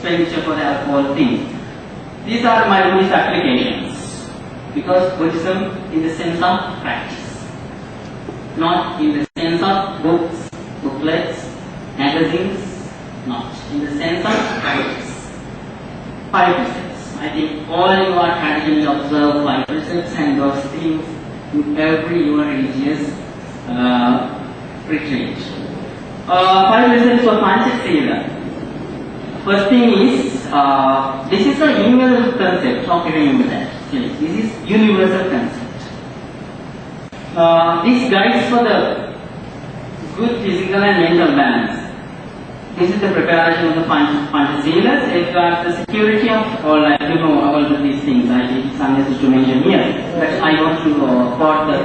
expenditure for the alcohol things. These are my Buddhist applications, because Buddhism in the sense of practice, not in the sense of books, booklets, magazines, not in the sense of practice. 5 precepts. I think all you are traditionally observe 5 precepts, and those things in every your religious retreat. 5 precepts for Panchasila. First thing is, this is a universal concept. Okay, remember that. This is universal concept. This guides for the good physical and mental balance. This is the preparation of the Panchasilas. It got the security of all, all of these things. I think it's unnecessary to mention here. But I want to quote the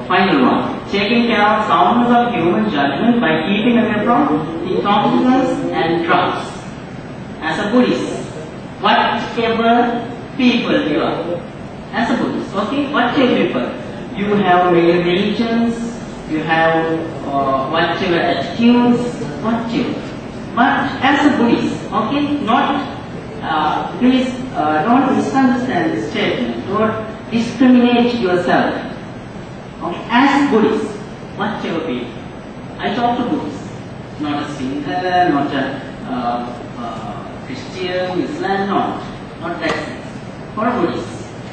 final one. Taking care of soundness of human judgment by keeping away from intoxicants and drugs. As a Buddhist, whatever people you are, as a Buddhist, okay, whatever people, you have many religions, you have whatever attitudes, whatever. But as a Buddhist, okay, please don't misunderstand this statement, don't discriminate yourself. Okay, as Buddhist, whatever people. I talk to Buddhists, not a Sinhala, not a Christian, Islam, not that sense. For a Buddhist,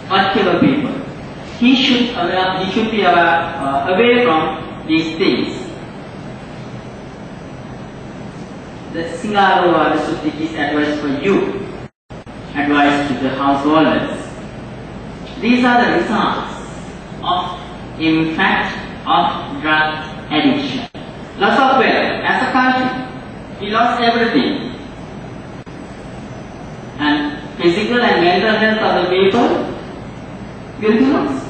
whatever people, he should be away from these things. The Singaro Suttik is advice for you, advice to the householders. These are the results of impact of drug addiction. Loss of wealth. As a country, we lost everything. And physical and mental health of the people will be lost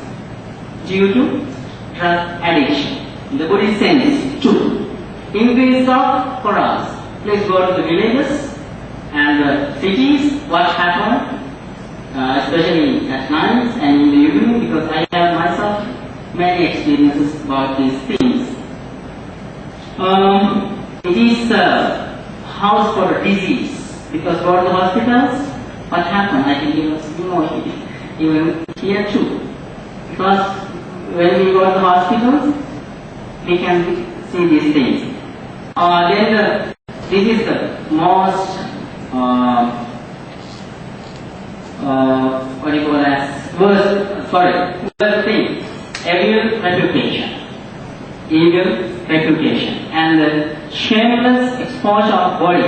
due to drug addiction. In the Buddhist sense, 2. Increase of corruption. Please go to the villages and the cities. What happened, especially at night and in the evening, because I have myself many experiences about these things. It is a house for disease, because go to the hospitals, what happened? I think even here too. Because when we go to the hospitals, we can see these things. This is the most worst thing. Evil reputation, and the shameless exposure of body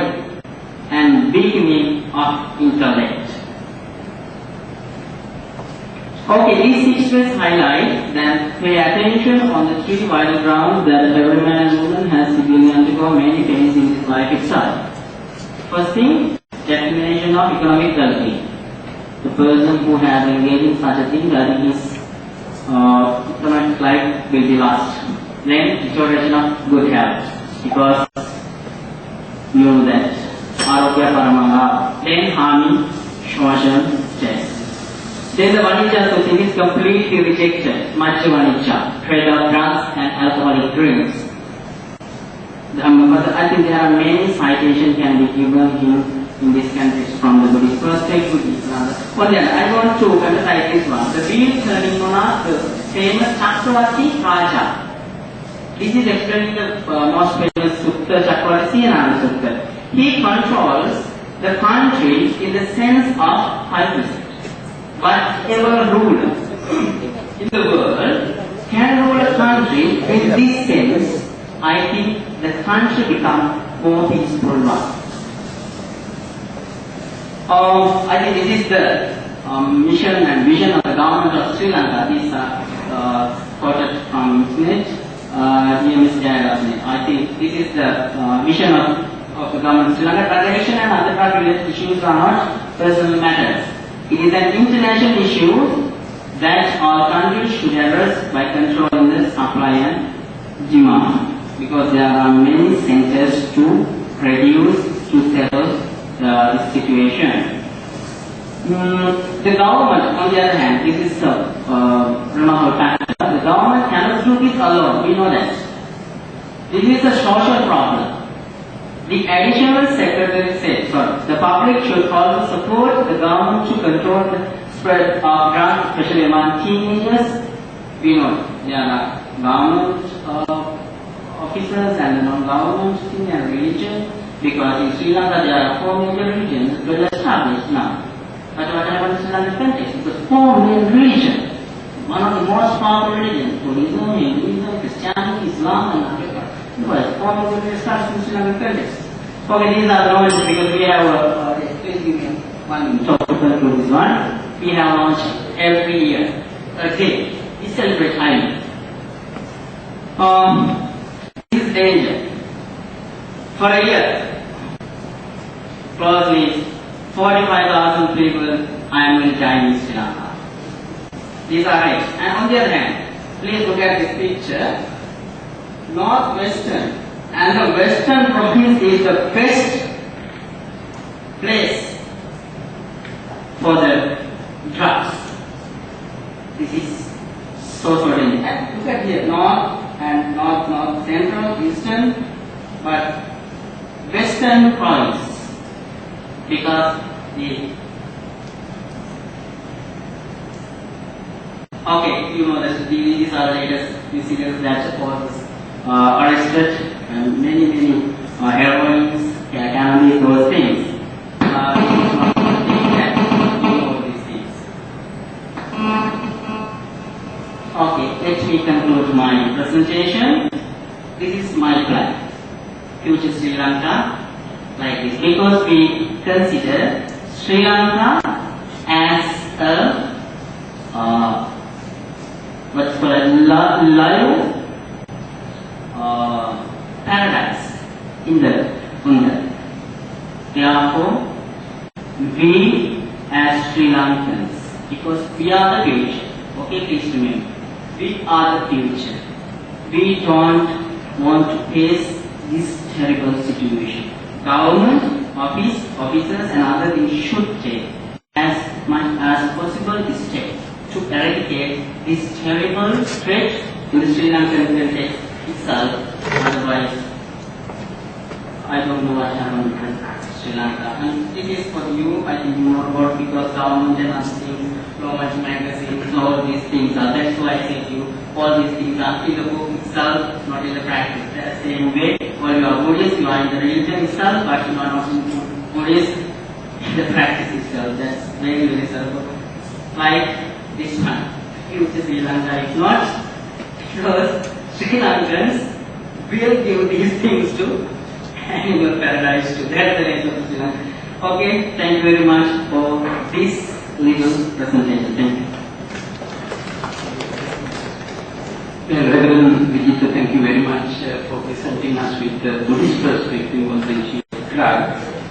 and weakening of intellect. Okay, these 6 ways highlight that pay attention on the 3 vital grounds that every man and woman has to really undergo many pains in his life itself. First thing, determination of economic well-being. The person who has engaged in such a thing, that his economic life will be lost. Then, restoration of good health, because you know that arogya paramanga. Then, harming, shoshan, stress. Then the vanijja thing is completely rejected. Majja vanijja, trade of drugs and alcoholic drinks. I think there are many citations can be given in this context from the Buddhist perspective. I want to emphasize this one. The real turning monarch, the famous Chakravarti Raja. This is explained in the most famous Sutta, Chakravarti Sutta. He controls the country in the sense of 5 precepts. Whatever ruler in the world can rule a country in this sense, I think the country becomes more peaceful one. I think this is the mission and vision of the government of Sri Lanka. These are quoted from internet. I think this is the mission of the government of Sri Lanka. Drug addiction and other drug-related issues are not personal matters. It is an international issue that all countries should address by controlling the supply and demand, because there are many centers to reduce, to settle this situation. The government, on the other hand, this is a remarkable factor. The government cannot do this alone, we know that. This is a social problem. The additional secretary said public should also support the government to control the spread of drugs, especially among teenagers. We know there are government officers and non-government thing and religion, because in Sri Lanka there are 4 major religions well established now. But what happened in Sri Lankan context? It was 4 main religions. One of the most powerful religions, Buddhism, Hinduism, Christianity, Islam, and Africa. It was 4 major religions established in Sri Lankan context. Okay, these are the knowledge because we have one talk to conclude this one. We have launched every year. Okay, we celebrate highly. This is danger. For a year, closely 45,000 people I am will die in Sri Lanka. These are right. And on the other hand, please look at this picture. Northwestern and the western province is the best place for the drugs. This is so sorry. And look at here, north and north, central, eastern, but western province, because the okay, you know that these are the latest incidents that was arrested, and many heroines, cannabis, those things. Okay, let me conclude my presentation. This is my plan. Future Sri Lanka, like this, because we consider Sri Lanka as a what's called a live paradise in the Buddha. Therefore, we as Sri Lankans, because we are the future, okay, please remember, we are the future. We don't want to face this terrible situation. Government, officers and other things should take as much as possible steps to eradicate this terrible threat in the Sri Lankan context itself. Otherwise, I don't know what happened in Sri Lanka. And it is for you, I think you know about, because government and other things, so much magazines, all these things are. That's why I say to you, all these things are in the book itself, not in the practice. The same way, when you are Buddhist, you are in the religion itself, but you are not in Buddhist in the practice itself. That's very simple. Like this one, future Sri Lanka is not, because Sri Lankans will give these things to animal paradise to. That's the nature of Sri Lanka. Okay, thank you very much for this little presentation. Thank you. Reverend Vijitha, thank you very much for presenting us with the Buddhist perspective on the issue of drugs.